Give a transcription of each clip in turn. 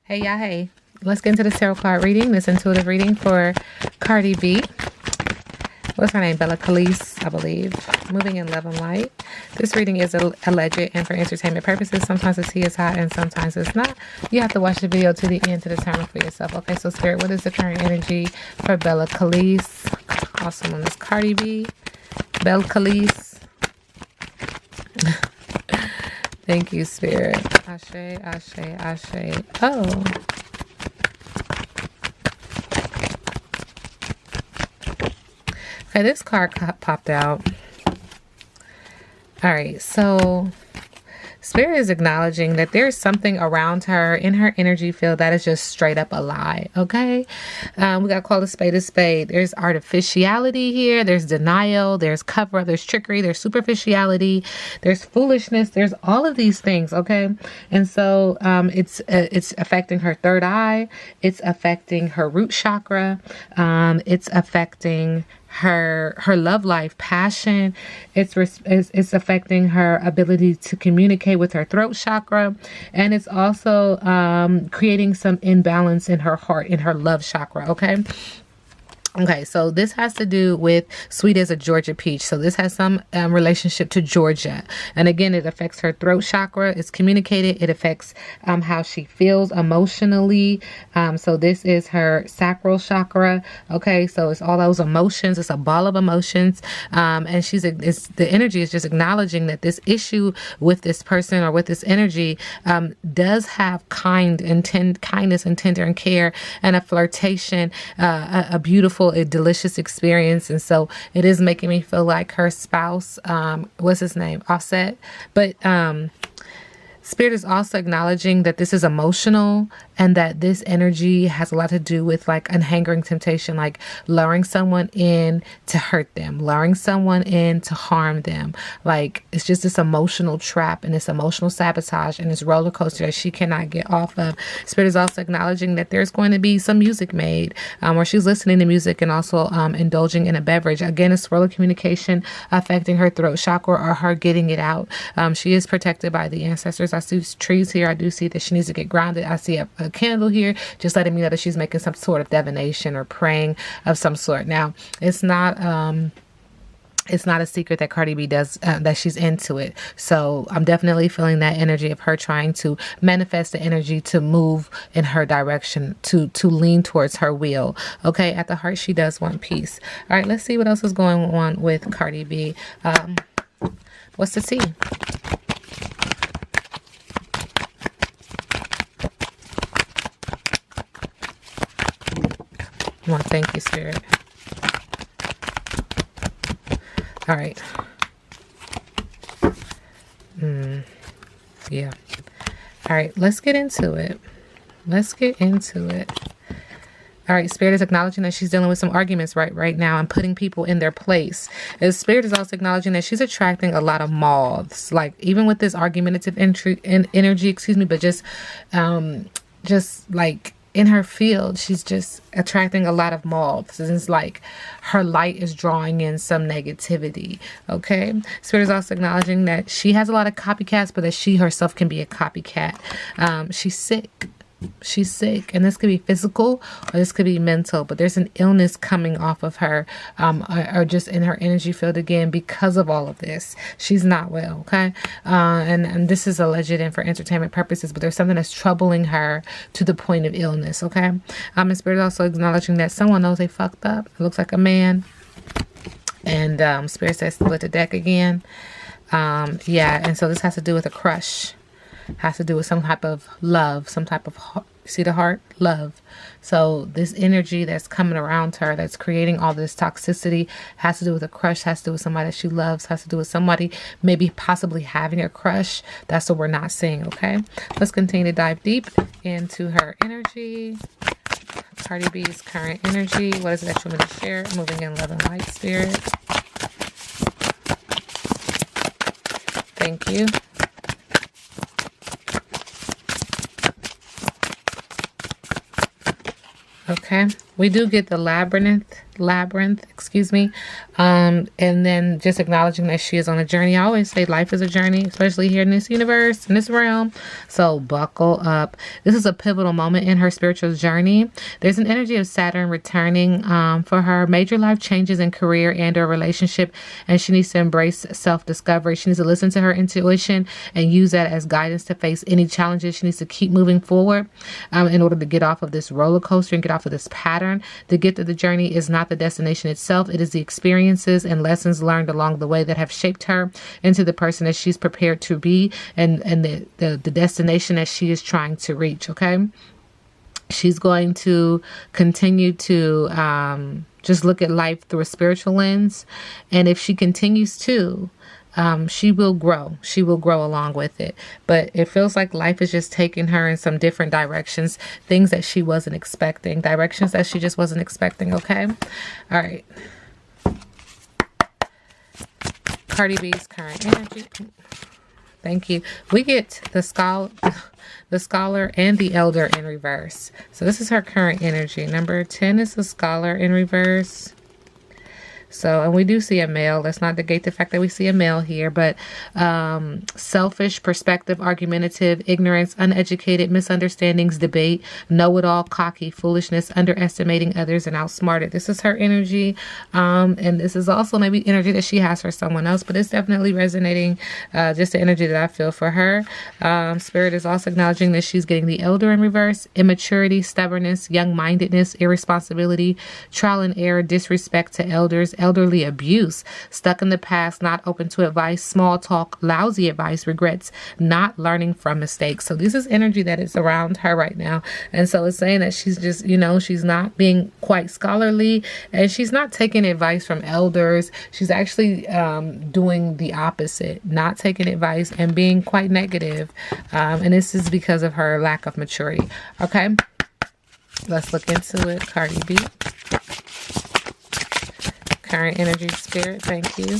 Hey, y'all, hey. Let's get into this tarot card reading, this intuitive reading for Cardi B. What's her name? Bella Calise, I believe. Moving in love and light. This reading is alleged and for entertainment purposes. Sometimes the tea is hot and sometimes it's not. You have to watch the video to the end to determine for yourself. Okay, so Spirit, what is the current energy for Bella Calise? Also known as Cardi B. Bella Calise. Thank you, Spirit. Ashe, ashe, ashe. Oh. Okay, this card popped out. All right, so Spirit is acknowledging that there's something around her in her energy field that is just straight up a lie. Okay. We got to call a spade a spade. There's artificiality here. There's denial. There's cover up. There's trickery. There's superficiality. There's foolishness. There's all of these things. Okay. And so it's affecting her third eye. It's affecting her root chakra. It's affecting her love life, passion. It's affecting her ability to communicate with her throat chakra, and it's also creating some imbalance in her heart, in her love chakra. Okay, so this has to do with sweet as a Georgia peach. So this has some relationship to Georgia. And again, it affects her throat chakra. It's communicated. It affects how she feels emotionally. So this is her sacral chakra. Okay, so it's all those emotions. It's a ball of emotions. And the energy is just acknowledging that this issue with this person or with this energy does have kindness and tender and care and a flirtation, a beautiful, a delicious experience. And so it is making me feel like her spouse, what's his name? Offset. But Spirit is also acknowledging that this is emotional and that this energy has a lot to do with like an hankering temptation, like luring someone in to hurt them, luring someone in to harm them. Like it's just this emotional trap and this emotional sabotage and this roller coaster that she cannot get off of. Spirit is also acknowledging that there's going to be some music made where she's listening to music and also indulging in a beverage. Again, a swirl of communication affecting her throat chakra or her getting it out. She is protected by the ancestors. I see trees here. I do see that she needs to get grounded. I see a candle here, just letting me know that she's making some sort of divination or praying of some sort. Now, it's not a secret that Cardi B does, that she's into it. So I'm definitely feeling that energy of her trying to manifest the energy to move in her direction, to lean towards her will. Okay, at the heart, she does want peace. All right, let's see what else is going on with Cardi B. What's the tea? I want to thank you, Spirit. All right. Yeah. All right, let's get into it. All right, Spirit is acknowledging that she's dealing with some arguments right now and putting people in their place. And Spirit is also acknowledging that she's attracting a lot of moths. Like even with this argumentative energy, but just like in her field, she's just attracting a lot of moths. It's like her light is drawing in some negativity. Okay. Spirit is also acknowledging that she has a lot of copycats, but that she herself can be a copycat. She's sick. She's sick, and this could be physical or this could be mental, but there's an illness coming off of her or just in her energy field again because of all of this. She's not well. Okay. And this is alleged and for entertainment purposes, but there's something that's troubling her to the point of illness. Okay. And Spirit is also acknowledging that someone knows they fucked up. It looks like a man. And Spirit says split the deck again. Yeah. And so this has to do with a crush. Has to do with some type of love, some type of, see the heart? Love. So this energy that's coming around her, that's creating all this toxicity, has to do with a crush, has to do with somebody that she loves, has to do with somebody maybe possibly having a crush. That's what we're not seeing, okay? Let's continue to dive deep into her energy. Cardi B's current energy. What is it that you want me to share? Moving in love and light, Spirit. Thank you. Okay, we do get the labyrinth, And then just acknowledging that she is on a journey. I always say life is a journey, especially here in this universe, in this realm. So buckle up. This is a pivotal moment in her spiritual journey. There's an energy of Saturn returning for her. Major life changes in career and or relationship, and she needs to embrace self-discovery. She needs to listen to her intuition and use that as guidance to face any challenges. She needs to keep moving forward in order to get off of this roller coaster and get off of this pattern. The gift of the journey is not the destination itself. It is the experiences and lessons learned along the way that have shaped her into the person that she's prepared to be, and the destination that she is trying to reach. Okay. She's going to continue to just look at life through a spiritual lens. And if she continues to, she will grow. She will grow along with it. But it feels like life is just taking her in some different directions, things that she wasn't expecting, directions that she just wasn't expecting. Okay. All right. Cardi B's current energy. Thank you. We get the scholar and the elder in reverse. So this is her current energy. Number 10 is the scholar in reverse. So, and we do see a male. Let's not negate the fact that we see a male here, but selfish, perspective, argumentative, ignorance, uneducated, misunderstandings, debate, know-it-all, cocky, foolishness, underestimating others, and outsmarted. This is her energy. And this is also maybe energy that she has for someone else, but it's definitely resonating, just the energy that I feel for her. Spirit is also acknowledging that she's getting the elder in reverse, immaturity, stubbornness, young-mindedness, irresponsibility, trial and error, disrespect to elders, elderly abuse, stuck in the past, not open to advice, small talk, lousy advice, regrets, not learning from mistakes. So this is energy that is around her right now. And so it's saying that she's just, she's not being quite scholarly, and she's not taking advice from elders. She's actually doing the opposite, not taking advice and being quite negative. And this is because of her lack of maturity. Okay. Let's look into it. Cardi B. Current energy, spirit, thank you.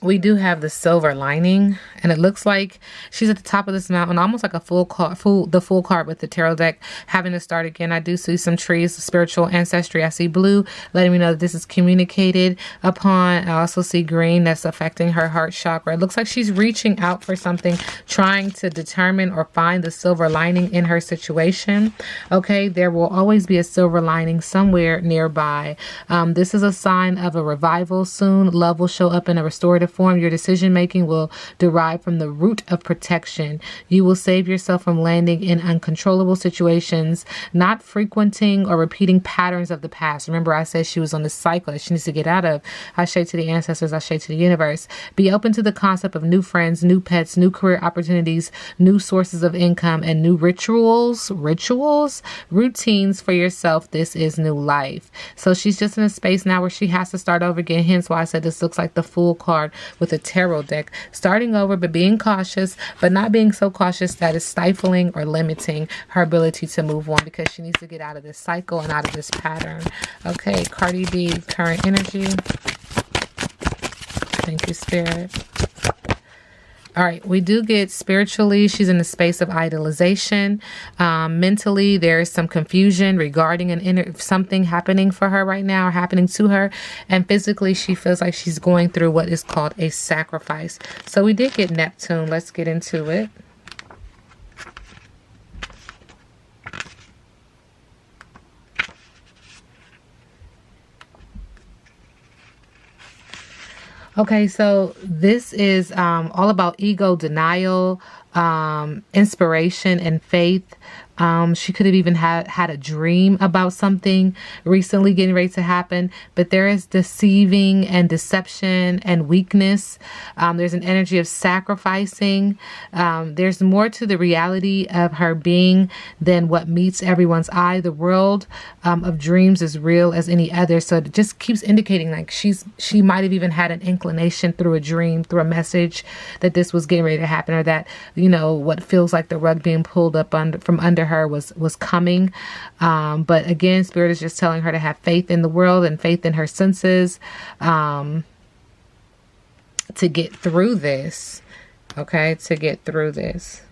We do have the silver lining, and it looks like she's at the top of this mountain, almost like a full card with the tarot deck, having to start again. I do see some trees, spiritual ancestry. I see blue, letting me know that this is communicated upon. I also see green, that's affecting her heart chakra. It looks like she's reaching out for something, trying to determine or find the silver lining in her situation. Okay, there will always be a silver lining somewhere nearby. This is a sign of a revival soon. Love will show up in a restorative form. Your decision making will derive from the root of protection. You will save yourself from landing in uncontrollable situations, not frequenting or repeating patterns of the past. Remember, I said she was on this cycle that she needs to get out of. I say to the ancestors, I say to the universe, be open to the concept of new friends, new pets, new career opportunities, new sources of income, and new rituals, routines for yourself. This is new life. So she's just in a space now where she has to start over again. Hence why I said this looks like the Fool card with a tarot deck. Starting over, but being cautious, but not being so cautious that is stifling or limiting her ability to move on, because she needs to get out of this cycle and out of this pattern. Okay, Cardi B, current energy. Thank you, Spirit. All right, we do get spiritually, she's in a space of idolization. Mentally, there is some confusion regarding something happening for her right now, or happening to her. And physically, she feels like she's going through what is called a sacrifice. So we did get Neptune. Let's get into it. Okay, so this is all about ego denial, inspiration, and faith. She could have even had a dream about something recently getting ready to happen, but there is deceiving and deception and weakness. There's an energy of sacrificing. There's more to the reality of her being than what meets everyone's eye. The world of dreams is real as any other. So it just keeps indicating like she might have even had an inclination through a dream, through a message, that this was getting ready to happen, or that, what feels like the rug being pulled up from under her was coming. But again, Spirit is just telling her to have faith in the world and faith in her senses to get through this. okay, to get through this.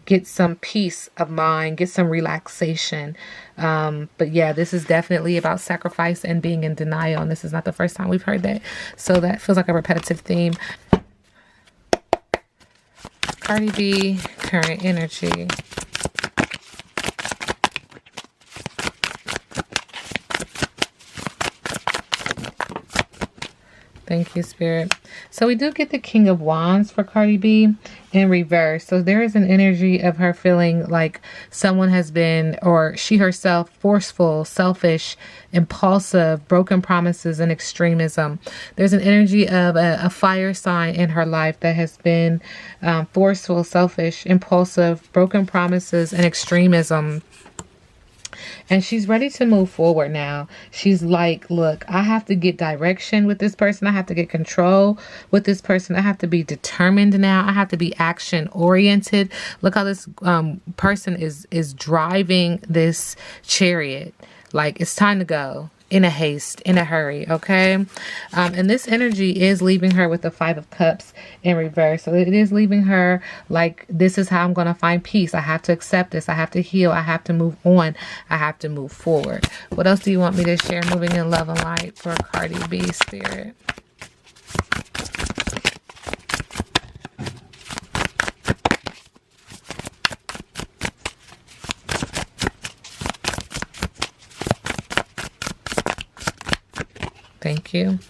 Get some peace of mind, get some relaxation. But yeah, this is definitely about sacrifice and being in denial. And this is not the first time we've heard that. So that feels like a repetitive theme. Cardi B, current energy. Thank you, Spirit. So we do get the King of Wands for Cardi B in reverse. So there is an energy of her feeling like someone has been, or she herself, forceful, selfish, impulsive, broken promises, and extremism. There's an energy of a fire sign in her life that has been forceful, selfish, impulsive, broken promises, and extremism. And she's ready to move forward now. She's like, look, I have to get direction with this person. I have to get control with this person. I have to be determined now. I have to be action oriented. Look how this person is driving this chariot. Like, it's time to go. In a haste, in a hurry, okay? And this energy is leaving her with the Five of Cups in reverse. So it is leaving her like, this is how I'm going to find peace. I have to accept this. I have to heal. I have to move on. I have to move forward. What else do you want me to share? Moving in love and light for Cardi B, Spirit. Thank you.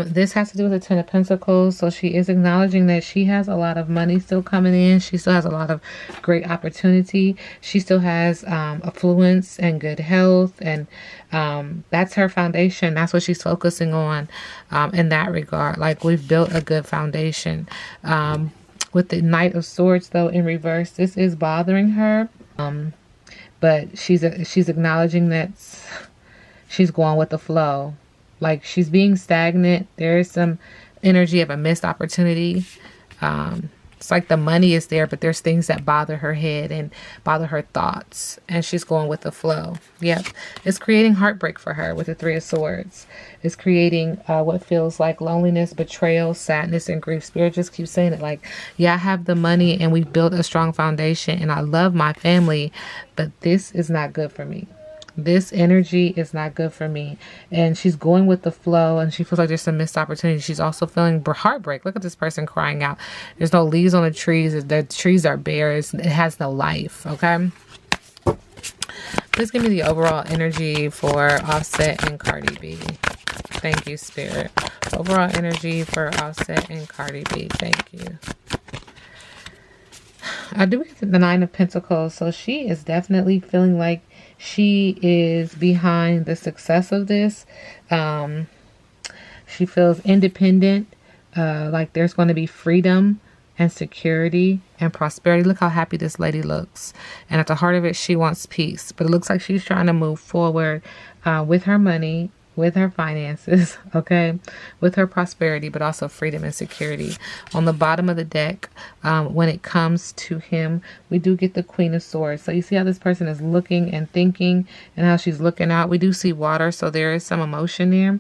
This has to do with the Ten of Pentacles. So she is acknowledging that she has a lot of money still coming in. She still has a lot of great opportunity. She still has affluence and good health. And that's her foundation. That's what she's focusing on in that regard. Like, we've built a good foundation. With the Knight of Swords, though, in reverse, this is bothering her. But she's acknowledging that she's going with the flow. Like, she's being stagnant. There is some energy of a missed opportunity. It's like the money is there, but there's things that bother her head and bother her thoughts. And she's going with the flow. Yep. It's creating heartbreak for her with the Three of Swords. It's creating what feels like loneliness, betrayal, sadness, and grief. Spirit just keeps saying it like, yeah, I have the money and we've built a strong foundation and I love my family, but this is not good for me. This energy is not good for me. And she's going with the flow and she feels like there's some missed opportunity. She's also feeling heartbreak. Look at this person crying out. There's no leaves on the trees. The trees are bare. It has no life. Okay. Please give me the overall energy for Offset and Cardi B. Thank you, Spirit. Overall energy for Offset and Cardi B. Thank you. I do get the Nine of Pentacles. So she is definitely feeling like she is behind the success of this. She feels independent, like there's going to be freedom and security and prosperity. Look how happy this lady looks. And at the heart of it, she wants peace. But it looks like she's trying to move forward with her money, with her finances, okay, with her prosperity, but also freedom and security. On the bottom of the deck, when it comes to him, we do get the Queen of Swords. So you see how this person is looking and thinking and how she's looking out. We do see water, so there is some emotion there.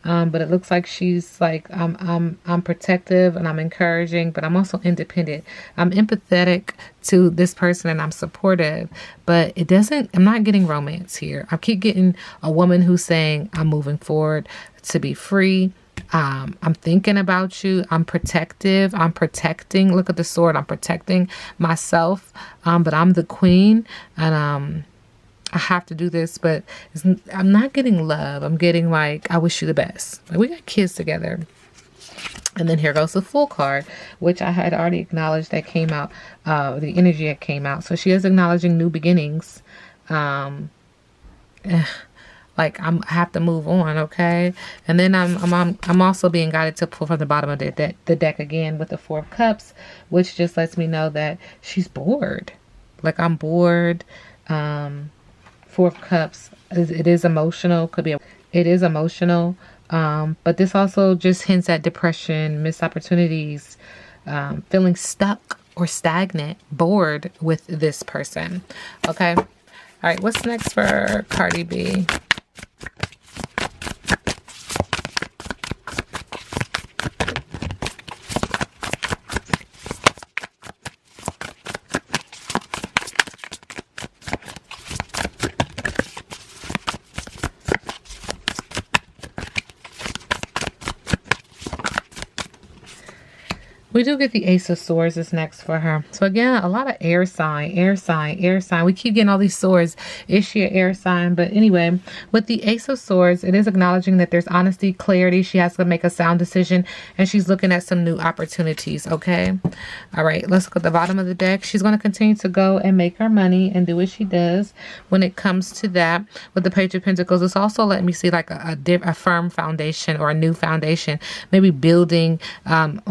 But it looks like she's like, I'm protective and I'm encouraging, but I'm also independent. I'm empathetic to this person and I'm supportive, but I'm not getting romance here. I keep getting a woman who's saying, I'm moving forward to be free. I'm thinking about you. I'm protective. I'm protecting. Look at the sword. I'm protecting myself. But I'm the queen and I have to do this, but I'm not getting love. I'm getting like, I wish you the best. Like, we got kids together. And then here goes the Fool card, which I had already acknowledged that came out, the energy that came out. So she is acknowledging new beginnings. Like, I have to move on, okay? And then I'm also being guided to pull from the bottom of the deck again with the Four of Cups, which just lets me know that she's bored. Like, I'm bored. Four of Cups, it is emotional. It is emotional. But this also just hints at depression, missed opportunities, feeling stuck or stagnant, bored with this person. Okay. All right. What's next for Cardi B? We do get the Ace of Swords is next for her. So again, a lot of air sign, air sign, air sign. We keep getting all these swords. Is she an air sign? But anyway, with the Ace of Swords, it is acknowledging that there's honesty, clarity. She has to make a sound decision, and she's looking at some new opportunities, okay? All right, let's look at the bottom of the deck. She's going to continue to go and make her money and do what she does when it comes to that. With the Page of Pentacles, it's also letting me see like a firm foundation or a new foundation, maybe building on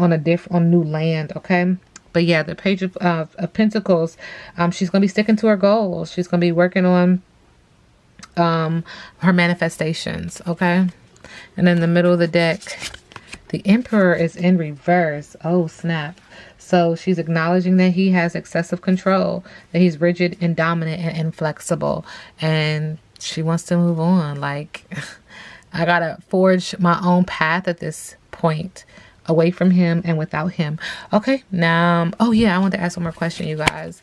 new land, okay? But yeah, the Page of Pentacles, she's gonna be sticking to her goals. She's gonna be working on her manifestations, okay? And in the middle of the deck, the Emperor is in reverse. Oh snap. So she's acknowledging that he has excessive control, that he's rigid and dominant and inflexible, and she wants to move on. Like, I gotta forge my own path at this point, away from him and without him. Okay, now, oh yeah, I want to ask one more question, you guys.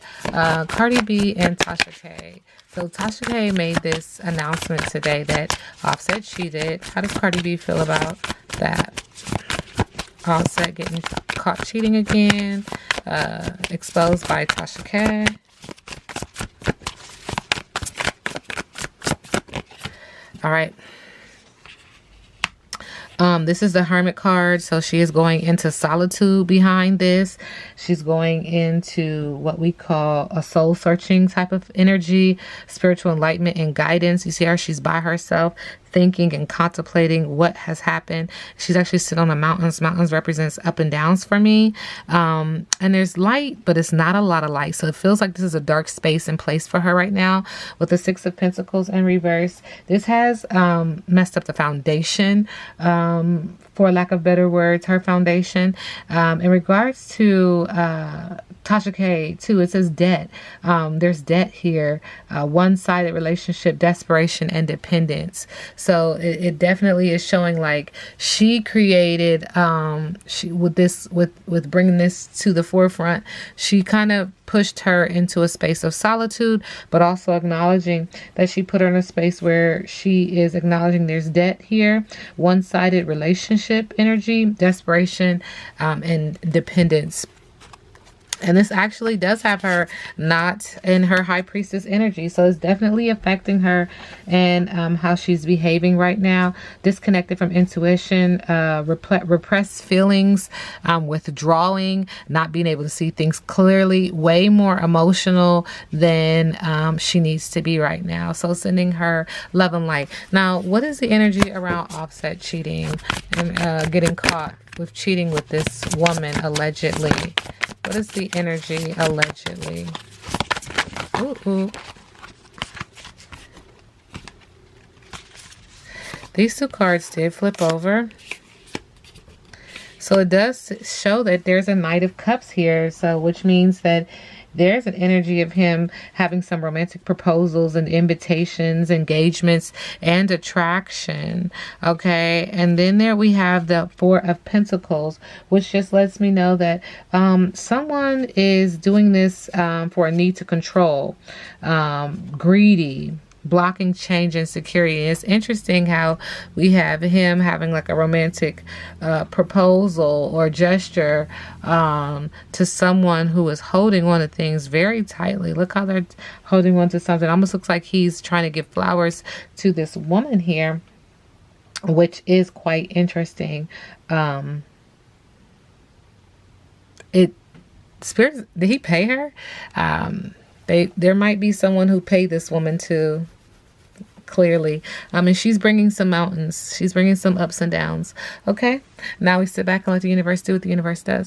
Cardi B and Tasha K. So Tasha K made this announcement today that Offset cheated. How does Cardi B feel about that? Offset getting caught cheating again, exposed by Tasha K. All right. This is the Hermit card, so she is going into solitude behind this. She's going into what we call a soul searching type of energy, spiritual enlightenment and guidance. You see her, she's by herself, thinking and contemplating what has happened. She's actually sitting on the mountains. Mountains represents up and downs for me. And there's light, but it's not a lot of light. So it feels like this is a dark space in place for her right now with the Six of Pentacles in reverse. This has messed up the foundation, for lack of better words, her foundation. In regards to Tasha K too, it says debt. There's debt here, one-sided relationship, desperation, and dependence. So it definitely is showing like she created, with bringing this to the forefront, she kind of pushed her into a space of solitude, but also acknowledging that she put her in a space where she is acknowledging there's debt here, one-sided relationship energy, desperation, and dependence. And this actually does have her not in her High Priestess energy. So it's definitely affecting her and how she's behaving right now. Disconnected from intuition, repressed feelings, withdrawing, not being able to see things clearly, way more emotional than she needs to be right now. So sending her love and light. Now, what is the energy around Offset cheating and getting caught with cheating with this woman, allegedly? What is the energy, allegedly? Ooh. These two cards did flip over. So it does show that there's a Knight of Cups here. So which means that there's an energy of him having some romantic proposals and invitations, engagements, and attraction. Okay. And then there we have the Four of Pentacles, which just lets me know that someone is doing this for a need to control, greedy, blocking change and security. And it's interesting how we have him having like a romantic proposal or gesture to someone who is holding on to things very tightly. Look how they're holding on to something. It almost looks like he's trying to give flowers to this woman here, which is quite interesting. Spirit, did he pay her? There might be someone who paid this woman to, clearly. And she's bringing some mountains. She's bringing some ups and downs. Okay. Now we sit back and let the universe do what the universe does.